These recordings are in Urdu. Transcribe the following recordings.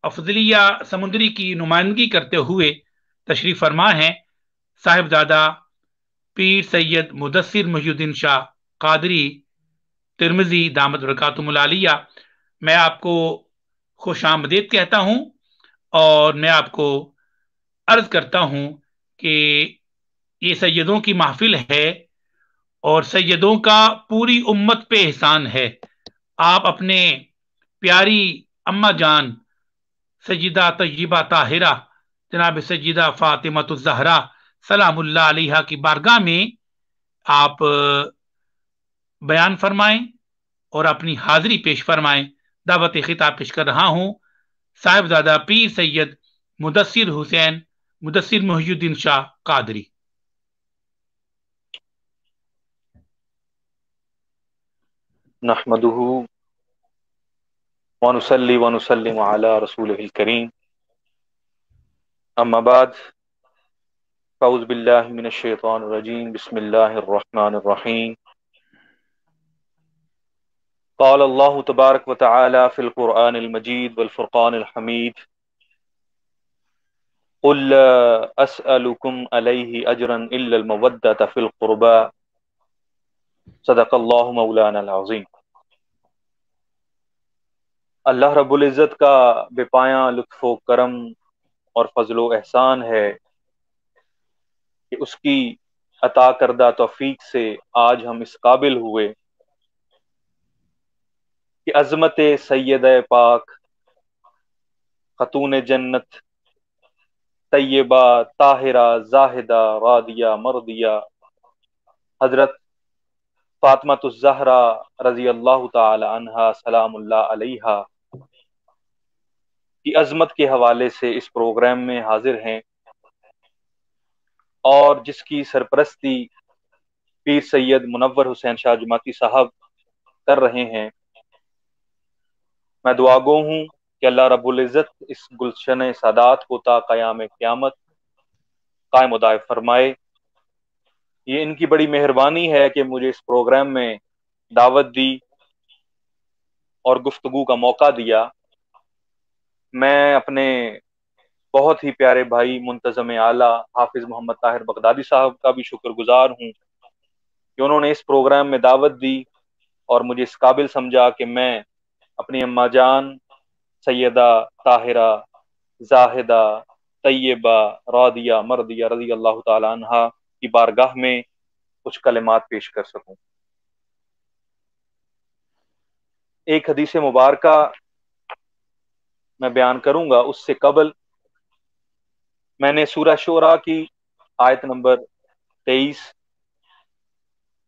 افضلیہ سمندری کی نمائندگی کرتے ہوئے تشریف فرما ہیں صاحبزادہ پیر سید مدثر محی الدین شاہ قادری ترمذی دامت برکاتہم العالیہ۔ میں آپ کو خوش آمدید کہتا ہوں اور میں آپ کو عرض کرتا ہوں کہ یہ سیدوں کی محفل ہے اور سیدوں کا پوری امت پہ احسان ہے۔ آپ اپنے پیاری اماں جان سیدہ طیبہ طاہرہ جناب سیدہ فاطمۃ الزہرا سلام اللہ علیہا کی بارگاہ میں آپ بیان فرمائیں اور اپنی حاضری پیش فرمائیں۔ دعوت خطاب پیش کر رہا ہوں صاحبزادہ پیر سید مدثر محی الدین شاہ قادری۔ نحمده ونصلي ونسلم على رسوله الكريم اما بعد فاعوذ بالله من الشيطان الرجيم بسم الله الرحمن الرحيم قال الله تبارك وتعالى في القرآن المجيد والفرقان الحميد قل لا أسألكم عليه أجرا إلا المودة في القربى صدق الله مولانا العظيم۔ اللہ رب العزت کا بے پایاں لطف و کرم اور فضل و احسان ہے کہ اس کی عطا کردہ توفیق سے آج ہم اس قابل ہوئے کہ عظمت سیدہ پاک خاتون جنت طیبہ طاہرہ زاہدہ راضیہ مرضیہ حضرت فاطمۃ الزہرا رضی اللہ تعالی عنہا سلام اللہ علیہا کی عظمت کے حوالے سے اس پروگرام میں حاضر ہیں اور جس کی سرپرستی پیر سید منور حسین شاہ جماعتی صاحب کر رہے ہیں۔ میں دعا گو ہوں کہ اللہ رب العزت اس گلشن سعادات کو تا قیام قیامت قائم و دائم فرمائے۔ یہ ان کی بڑی مہربانی ہے کہ مجھے اس پروگرام میں دعوت دی اور گفتگو کا موقع دیا۔ میں اپنے بہت ہی پیارے بھائی منتظم اعلیٰ حافظ محمد طاہر بغدادی صاحب کا بھی شکر گزار ہوں کہ انہوں نے اس پروگرام میں دعوت دی اور مجھے اس قابل سمجھا کہ میں اپنی اماں جان سیدہ طاہرہ زاہدہ طیبہ راضیہ مرضیہ رضی اللہ تعالی عنہا کی بارگاہ میں کچھ کلمات پیش کر سکوں۔ ایک حدیث مبارکہ میں بیان کروں گا، اس سے قبل میں نے سورہ شعراء کی آیت نمبر 23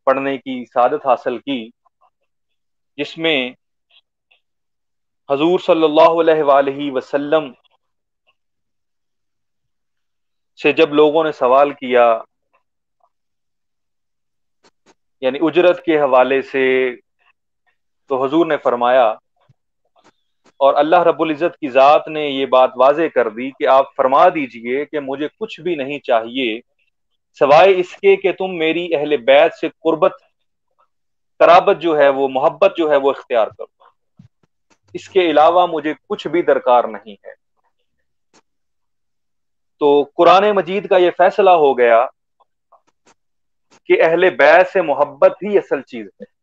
پڑھنے کی سعادت حاصل کی، جس میں حضور صلی اللہ علیہ وآلہ وسلم سے جب لوگوں نے سوال کیا یعنی اجرت کے حوالے سے، تو حضور نے فرمایا اور اللہ رب العزت کی ذات نے یہ بات واضح کر دی کہ آپ فرما دیجئے کہ مجھے کچھ بھی نہیں چاہیے سوائے اس کے کہ تم میری اہل بیت سے قرابت جو ہے وہ محبت جو ہے وہ اختیار کرو، اس کے علاوہ مجھے کچھ بھی درکار نہیں ہے۔ تو قرآن مجید کا یہ فیصلہ ہو گیا کہ اہل بیت سے محبت ہی اصل چیز ہے،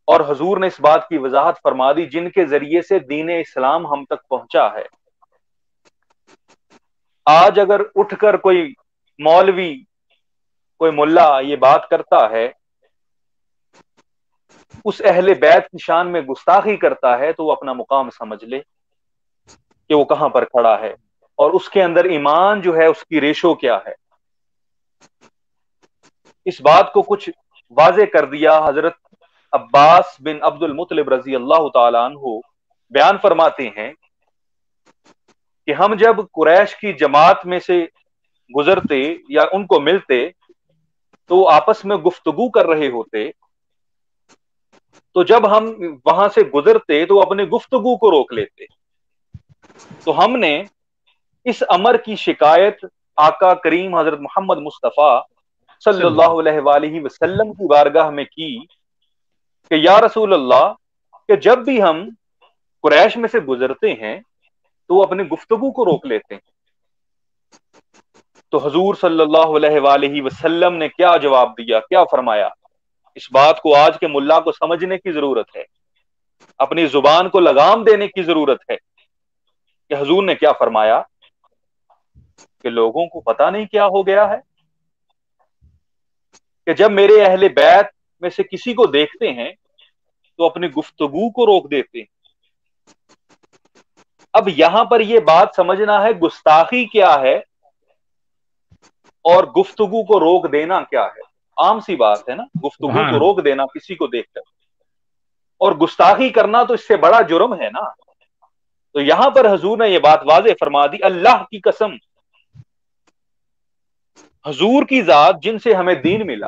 اور حضور نے اس بات کی وضاحت فرما دی جن کے ذریعے سے دین اسلام ہم تک پہنچا ہے۔ آج اگر اٹھ کر کوئی مولوی کوئی ملا یہ بات کرتا ہے، اس اہل بیت کی شان میں گستاخی کرتا ہے، تو وہ اپنا مقام سمجھ لے کہ وہ کہاں پر کھڑا ہے اور اس کے اندر ایمان جو ہے اس کی ریشو کیا ہے۔ اس بات کو کچھ واضح کر دیا حضرت عباس بن عبد المطلب رضی اللہ تعالی عنہ بیان فرماتے ہیں کہ ہم جب قریش کی جماعت میں سے گزرتے یا ان کو ملتے تو آپس میں گفتگو کر رہے ہوتے، تو جب ہم وہاں سے گزرتے تو اپنے گفتگو کو روک لیتے۔ تو ہم نے اس امر کی شکایت آقا کریم حضرت محمد مصطفیٰ صلی اللہ علیہ وآلہ وسلم کی بارگاہ میں کی کہ یا رسول اللہ، کہ جب بھی ہم قریش میں سے گزرتے ہیں تو وہ اپنی گفتگو کو روک لیتے ہیں. تو حضور صلی اللہ علیہ وآلہ وسلم نے کیا جواب دیا، کیا فرمایا؟ اس بات کو آج کے ملا کو سمجھنے کی ضرورت ہے، اپنی زبان کو لگام دینے کی ضرورت ہے کہ حضور نے کیا فرمایا کہ لوگوں کو پتہ نہیں کیا ہو گیا ہے کہ جب میرے اہل بیت میں سے کسی کو دیکھتے ہیں تو اپنی گفتگو کو روک دیتے ہیں. اب یہاں پر یہ بات سمجھنا ہے گستاخی کیا ہے اور گفتگو کو روک دینا کیا ہے. عام سی بات ہے نا، گفتگو سبحان کو روک دینا کسی کو دیکھ کر، اور گستاخی کرنا تو اس سے بڑا جرم ہے نا. تو یہاں پر حضور نے یہ بات واضح فرما دی، اللہ کی قسم، حضور کی ذات جن سے ہمیں دین ملا،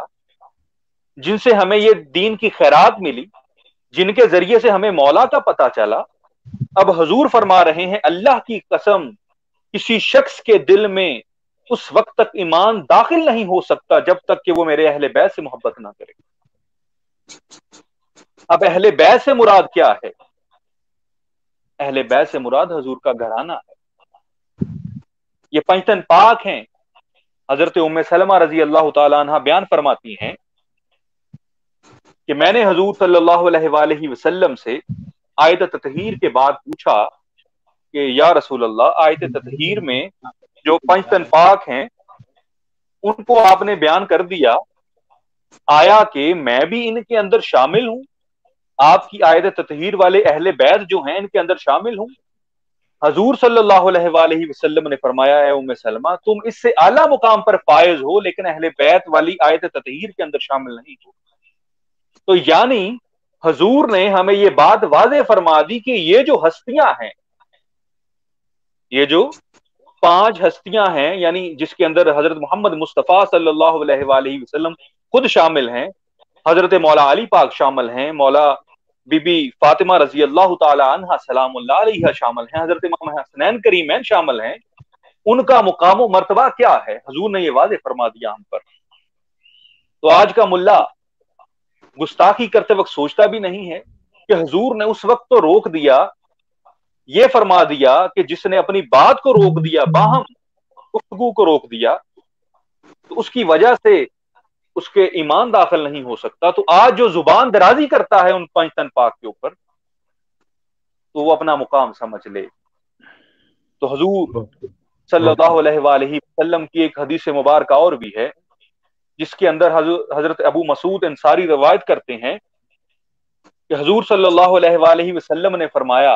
جن سے ہمیں یہ دین کی خیرات ملی، جن کے ذریعے سے ہمیں مولا کا پتہ چلا، اب حضور فرما رہے ہیں اللہ کی قسم کسی شخص کے دل میں اس وقت تک ایمان داخل نہیں ہو سکتا جب تک کہ وہ میرے اہل بیت سے محبت نہ کرے. اب اہل بیت سے مراد کیا ہے؟ اہل بیت سے مراد حضور کا گھرانہ ہے، یہ پنجتن پاک ہیں. حضرت ام سلمہ رضی اللہ تعالی عنہ بیان فرماتی ہیں کہ میں نے حضور صلی اللہ علیہ وآلہ وسلم سے آیت تطہیر کے بعد پوچھا کہ یا رسول اللہ، آیت تطہیر میں جو پنجتن پاک ہیں ان کو آپ نے بیان کر دیا، آیا کہ میں بھی ان کے اندر شامل ہوں؟ آپ کی آیت تطہیر والے اہل بیت جو ہیں ان کے اندر شامل ہوں؟ حضور صلی اللہ علیہ وآلہ وسلم نے فرمایا، اے ام سلمہ، تم اس سے اعلیٰ مقام پر فائز ہو لیکن اہل بیت والی آیت تطہیر کے اندر شامل نہیں ہو. تو یعنی حضور نے ہمیں یہ بات واضح فرما دی کہ یہ جو ہستیاں ہیں، یہ جو 5 ہستیاں ہیں، یعنی جس کے اندر حضرت محمد مصطفیٰ صلی اللہ علیہ وآلہ وسلم خود شامل ہیں، حضرت مولا علی پاک شامل ہیں، مولا بی بی فاطمہ رضی اللہ تعالی عنہ سلام اللہ علیہ شامل ہیں، حضرت امام حسنین کریمین شامل ہیں، ان کا مقام و مرتبہ کیا ہے حضور نے یہ واضح فرما دیا ہم پر. تو آج کا ملا گستاخی کرتے وقت سوچتا بھی نہیں ہے کہ حضور نے اس وقت تو روک دیا، یہ فرما دیا کہ جس نے اپنی بات کو روک دیا، باہم گفتگو کو روک دیا، تو اس کی وجہ سے اس کے ایمان داخل نہیں ہو سکتا. تو آج جو زبان درازی کرتا ہے ان پنجتن پاک کے اوپر، تو وہ اپنا مقام سمجھ لے. تو حضور صلی اللہ علیہ وآلہ وسلم کی ایک حدیث مبارکہ اور بھی ہے جس کے اندر حضرت ابو مسعود انصاری روایت کرتے ہیں کہ حضور صلی اللہ علیہ وآلہ وسلم نے فرمایا،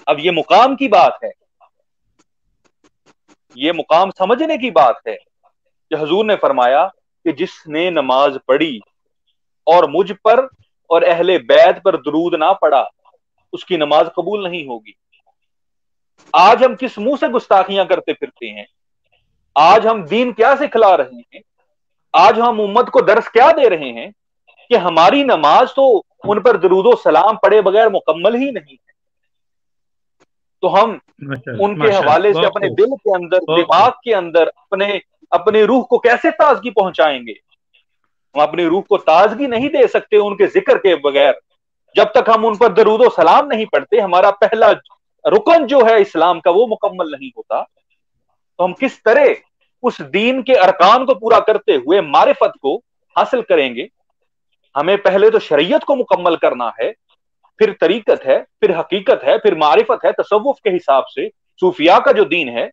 اب یہ مقام کی بات ہے، یہ مقام سمجھنے کی بات ہے کہ حضور نے فرمایا کہ جس نے نماز پڑھی اور مجھ پر اور اہل بیت پر درود نہ پڑا اس کی نماز قبول نہیں ہوگی. آج ہم کس منہ سے گستاخیاں کرتے پھرتے ہیں؟ آج ہم دین کیا سکھلا رہے ہیں؟ آج ہم امت کو درس کیا دے رہے ہیں کہ ہماری نماز تو ان پر درود و سلام پڑے بغیر مکمل ہی نہیں ہے. تو ہم ان کے حوالے سے اپنے دل کے اندر، دماغ کے اندر اپنے روح کو کیسے تازگی پہنچائیں گے؟ ہم اپنی روح کو تازگی نہیں دے سکتے ان کے ذکر کے بغیر. جب تک ہم ان پر درود و سلام نہیں پڑھتے، ہمارا پہلا رکن جو ہے اسلام کا وہ مکمل نہیں ہوتا. تو ہم کس طرح اس دین کے ارکان کو پورا کرتے ہوئے معرفت کو حاصل کریں گے؟ ہمیں پہلے تو شریعت کو مکمل کرنا ہے، پھر طریقت ہے، پھر حقیقت ہے، پھر معرفت ہے. تصوف کے حساب سے صوفیاء کا جو دین ہے،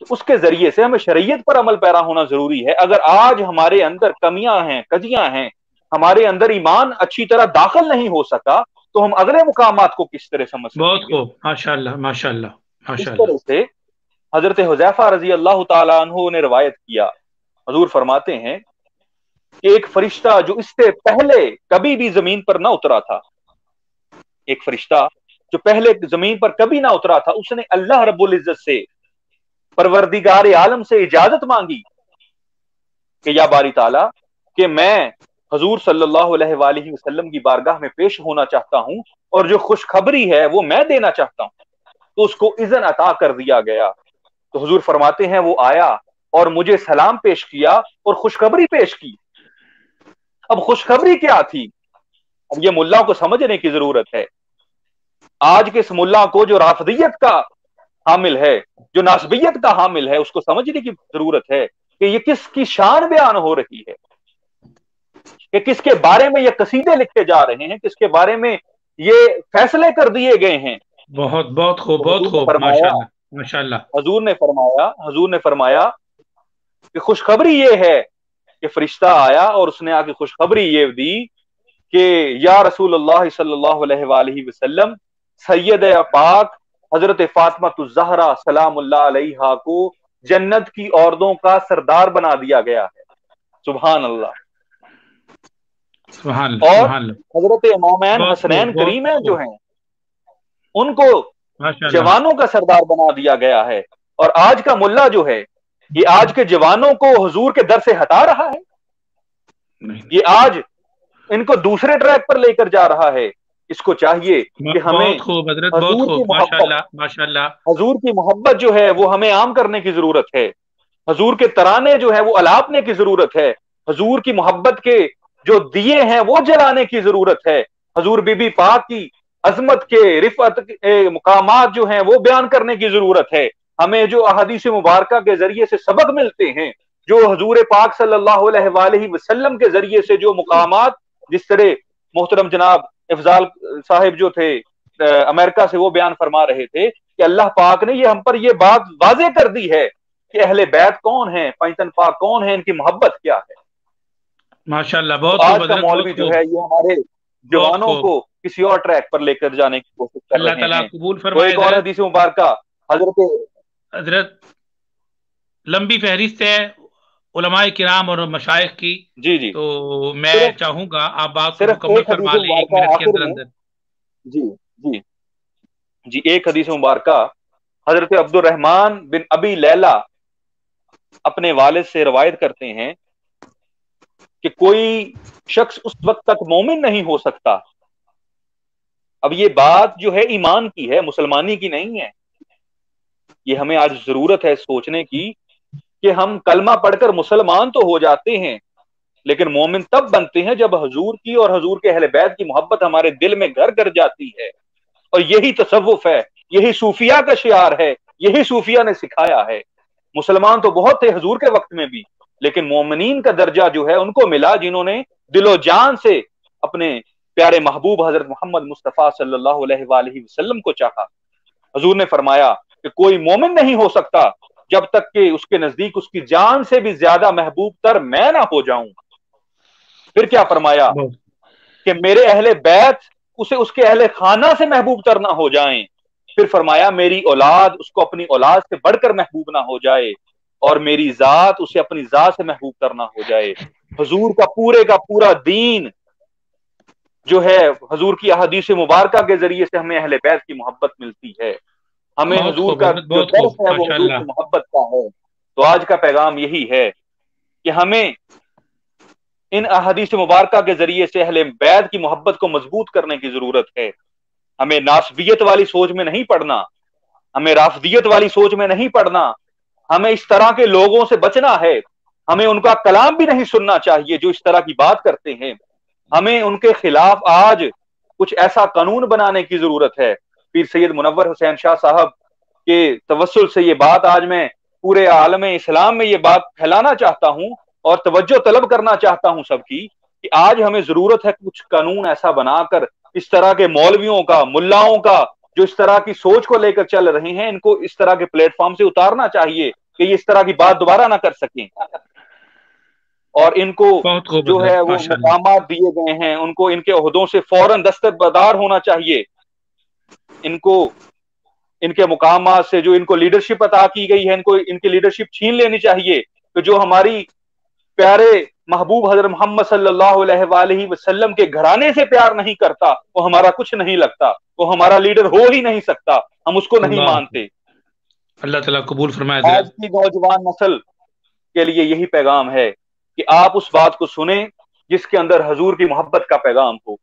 تو اس کے ذریعے سے ہمیں شریعت پر عمل پیرا ہونا ضروری ہے. اگر آج ہمارے اندر کمیاں ہیں، کجیاں ہیں، ہمارے اندر ایمان اچھی طرح داخل نہیں ہو سکا، تو ہم اگلے مقامات کو کس طرح سمجھ سکیں گے؟ بہت خوب، ماشاءاللہ ماشاءاللہ اس ماشاءاللہ. طرح سے حضرت حذیفہ رضی اللہ تعالی عنہ نے روایت کیا، حضور فرماتے ہیں کہ ایک فرشتہ جو اس سے پہلے کبھی بھی زمین پر نہ اترا تھا، ایک فرشتہ جو پہلے زمین پر کبھی نہ اترا تھا، اس نے اللہ رب العزت سے، پروردگار عالم سے اجازت مانگی کہ یا باری تعالی، کہ میں حضور صلی اللہ علیہ وآلہ وسلم کی بارگاہ میں پیش ہونا چاہتا ہوں اور جو خوشخبری ہے وہ میں دینا چاہتا ہوں. تو اس کو اذن عطا کر دیا گیا. تو حضور فرماتے ہیں وہ آیا اور مجھے سلام پیش کیا اور خوشخبری پیش کی. اب خوشخبری کیا تھی؟ اب یہ ملا کو سمجھنے کی ضرورت ہے. آج کے اس ملا کو جو رافضیت کا حامل ہے، جو ناسبیت کا حامل ہے، اس کو سمجھنے کی ضرورت ہے کہ یہ کس کی شان بیان ہو رہی ہے، کہ کس کے بارے میں یہ قصیدے لکھے جا رہے ہیں، کس کے بارے میں یہ فیصلے کر دیے گئے ہیں۔ بہت بہت خوب، تو بہت خوب، ماشاء اللہ ماشاء اللہ۔ حضور نے فرمایا کہ خوشخبری یہ ہے کہ فرشتہ آیا اور اس نے آ کے خوشخبری یہ دی کہ یا رسول اللہ صلی اللہ علیہ وآلہ وسلم، سید پاک حضرت فاطمہ الزہرا سلام اللہ علیہا کو جنت کی عورتوں کا سردار بنا دیا گیا ہے۔ سبحان اللہ۔ سبحان اللہ، اور سبحان اللہ۔ حضرت امامین بہت حسنین خوب، بہت کریمین جو خوب، ہیں ان کو ماشاء اللہ۔ جوانوں کا سردار بنا دیا گیا ہے، اور آج کا ملا جو ہے یہ آج کے جوانوں کو حضور کے در سے ہٹا رہا ہے، نہیں، یہ آج ان کو دوسرے ٹریک پر لے کر جا رہا ہے۔ اس کو چاہیے کہ ہمیں بہت خوب حضرت، بہت حضور کی خوب، ماشاء محبت، اللہ ماشاء اللہ۔ حضور کی محبت جو ہے وہ ہمیں عام کرنے کی ضرورت ہے، حضور کے ترانے جو ہے وہ الاپنے کی ضرورت ہے، حضور کی محبت کے جو دیے ہیں وہ جلانے کی ضرورت ہے، حضور بی بی پاک کی عظمت کے رفعت کے مقامات جو ہیں وہ بیان کرنے کی ضرورت ہے۔ ہمیں جو احادیث مبارکہ کے ذریعے سے سبق ملتے ہیں، جو حضور پاک صلی اللہ علیہ وآلہ وسلم کے ذریعے سے جو مقامات، جس طرح محترم جناب افضال صاحب جو تھے امریکہ سے وہ بیان فرما رہے تھے کہ اللہ پاک نے یہ ہم پر یہ بات واضح کر دی ہے کہ اہل بیت کون ہیں، پنجتن پاک کون ہیں، ان کی محبت کیا ہے۔ ماشاء اللہ، بہت آج خوب کا حضرت، مولوی بہت جو خوب، ہے یہ ہمارے بہت جوانوں خوب۔ کو کسی اور ٹریک پر لے کر جانے کی کوشش کر اللہ رہے تعالیٰ ہیں۔ قبول تو فرمائے ایک اور حضرت۔ حدیث مبارکہ حضرت لمبی فہرست ہے علماء کرام اور مشائخ کی، جی جی تو میں صرف چاہوں گا آپ بات کو صرف مکمل ایک حدیث فرما لیں 1 مبارکہ منٹ کے آخر اندر میں، اندر۔ جی جی جی ایک حدیث مبارکہ حضرت عبد الرحمن بن ابی لیلہ اپنے والد سے روایت کرتے ہیں کہ کوئی شخص اس وقت تک مومن نہیں ہو سکتا۔ اب یہ بات جو ہے ایمان کی ہے، مسلمانی کی نہیں ہے۔ یہ ہمیں آج ضرورت ہے سوچنے کی کہ ہم کلمہ پڑھ کر مسلمان تو ہو جاتے ہیں، لیکن مومن تب بنتے ہیں جب حضور کی اور حضور کے اہل بیت کی محبت ہمارے دل میں گھر گھر جاتی ہے۔ اور یہی تصوف ہے، یہی صوفیہ کا شعار ہے، یہی صوفیہ نے سکھایا ہے۔ مسلمان تو بہت تھے حضور کے وقت میں بھی، لیکن مومنین کا درجہ جو ہے ان کو ملا جنہوں نے دل و جان سے اپنے پیارے محبوب حضرت محمد مصطفیٰ صلی اللہ علیہ وآلہ وسلم کو چاہا۔ حضور نے فرمایا کہ کوئی مومن نہیں ہو سکتا جب تک کہ اس کے نزدیک اس کی جان سے بھی زیادہ محبوب تر میں نہ ہو جاؤں۔ پھر کیا فرمایا کہ میرے اہل بیت اسے اس کے اہل خانہ سے محبوب تر نہ ہو جائیں۔ پھر فرمایا میری اولاد اس کو اپنی اولاد سے بڑھ کر محبوب نہ ہو جائے، اور میری ذات اسے اپنی ذات سے محبوب تر نہ ہو جائے۔ حضور کا پورا دین جو ہے، حضور کی احادیث مبارکہ کے ذریعے سے ہمیں اہل بیت کی محبت ملتی ہے، ہمیں بہت حضور خوب کا حضرت، جو بہت درس خوب، ہے وہ ماشاء حضور اللہ۔ کی محبت کا ہے۔ تو آج کا پیغام یہی ہے کہ ہمیں ان احادیث مبارکہ کے ذریعے سے اہل بیت کی محبت کو مضبوط کرنے کی ضرورت ہے۔ ہمیں ناسبیت والی سوچ میں نہیں پڑنا، ہمیں رافضیت والی سوچ میں نہیں پڑنا، ہمیں اس طرح کے لوگوں سے بچنا ہے۔ ہمیں ان کا کلام بھی نہیں سننا چاہیے جو اس طرح کی بات کرتے ہیں۔ ہمیں ان کے خلاف آج کچھ ایسا قانون بنانے کی ضرورت ہے۔ پیر سید منور حسین شاہ صاحب کے توسل سے یہ بات آج میں پورے عالم اسلام میں یہ بات پھیلانا چاہتا ہوں اور توجہ طلب کرنا چاہتا ہوں سب کی، کہ آج ہمیں ضرورت ہے کچھ قانون ایسا بنا کر اس طرح کے مولویوں کا، ملاؤں کا، جو اس طرح کی سوچ کو لے کر چل رہے ہیں، ان کو اس طرح کے پلیٹ فارم سے اتارنا چاہیے کہ یہ اس طرح کی بات دوبارہ نہ کر سکیں، اور ان کو بہت خوب جو حضرت، ہے وہ ماشاء اللہ۔ مقامات دیے گئے ہیں ان کو ان کے عہدوں سے فوراً دستبردار ہونا چاہیے۔ ان کو ان کے مقامات سے جو ان کو لیڈرشپ عطا کی گئی ہے، ان کو ان کی لیڈرشپ چھین لینی چاہیے۔ کہ جو ہماری پیارے محبوب حضرت محمد صلی اللہ علیہ وآلہ وسلم کے گھرانے سے پیار نہیں کرتا، وہ ہمارا کچھ نہیں لگتا، وہ ہمارا لیڈر ہو ہی نہیں سکتا، ہم اس کو نہیں مانتے۔ اللہ تعالیٰ قبول فرمائے آج حضرت۔ کی نوجوان نسل کے لیے یہی پیغام ہے کہ آپ اس بات کو سنیں جس کے اندر حضور کی محبت کا پیغام ہو۔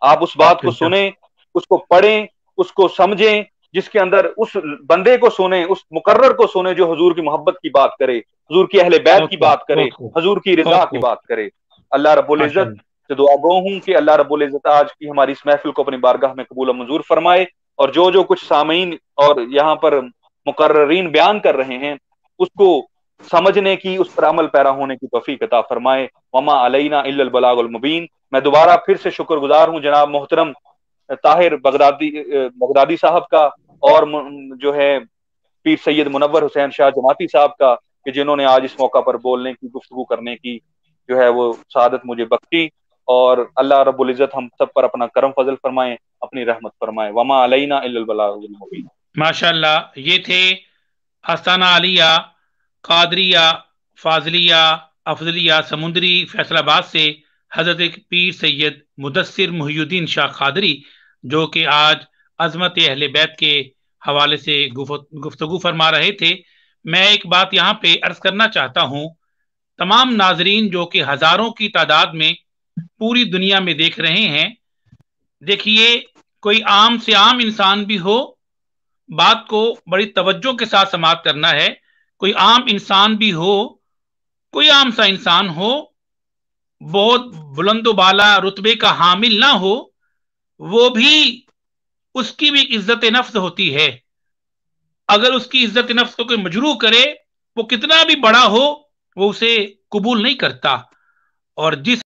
آپ اس بات کو سنیں، اس کو پڑھیں، اس کو سمجھیں، جس کے اندر اس بندے کو سنیں، اس مقرر کو سنیں جو حضور کی محبت کی بات کرے، حضور کی اہل بیت کی بات کرے، حضور کی رضا کی بات کرے۔ اللہ رب العزت سے دعا گو ہوں کہ اللہ رب العزت آج کی ہماری اس محفل کو اپنی بارگاہ میں قبول و منظور فرمائے۔ اور جو کچھ سامعین اور یہاں پر مقررین بیان کر رہے ہیں اس کو سمجھنے کی، اس پر عمل پیرا ہونے کی توفیق عطا فرمائے۔ وما علینا الا البلاغ المبین۔ میں دوبارہ پھر سے شکر گزار ہوں جناب محترم طاہر بغدادی صاحب کا، اور جو ہے پیر سید منور حسین شاہ جماعتی صاحب کا، کہ جنہوں نے آج اس موقع پر بولنے کی، گفتگو کرنے کی جو ہے وہ سعادت مجھے بخشی، اور اللہ رب العزت ہم سب پر اپنا کرم فضل فرمائے، اپنی رحمت فرمائے۔ وما علینا الا البلاغ المبین۔ ماشاءاللہ، یہ تھے آستانہ عالیہ قادریہ فاضلیہ افضلیہ سمندری فیصل آباد سے حضرت پیر سید مدثر محی الدین شاہ قادری، جو کہ آج عظمت اہل بیت کے حوالے سے گفتگو فرما رہے تھے۔ میں ایک بات یہاں پہ عرض کرنا چاہتا ہوں، تمام ناظرین جو کہ ہزاروں کی تعداد میں پوری دنیا میں دیکھ رہے ہیں، دیکھیے کوئی عام سے عام انسان بھی ہو، بات کو بڑی توجہ کے ساتھ سماعت کرنا ہے، کوئی عام انسان بھی ہو، کوئی عام سا انسان ہو، بہت بلند و بالا رتبے کا حامل نہ ہو، وہ بھی، اس کی بھی عزت نفس ہوتی ہے۔ اگر اس کی عزت نفس کو کوئی مجروح کرے، وہ کتنا بھی بڑا ہو، وہ اسے قبول نہیں کرتا۔ اور جس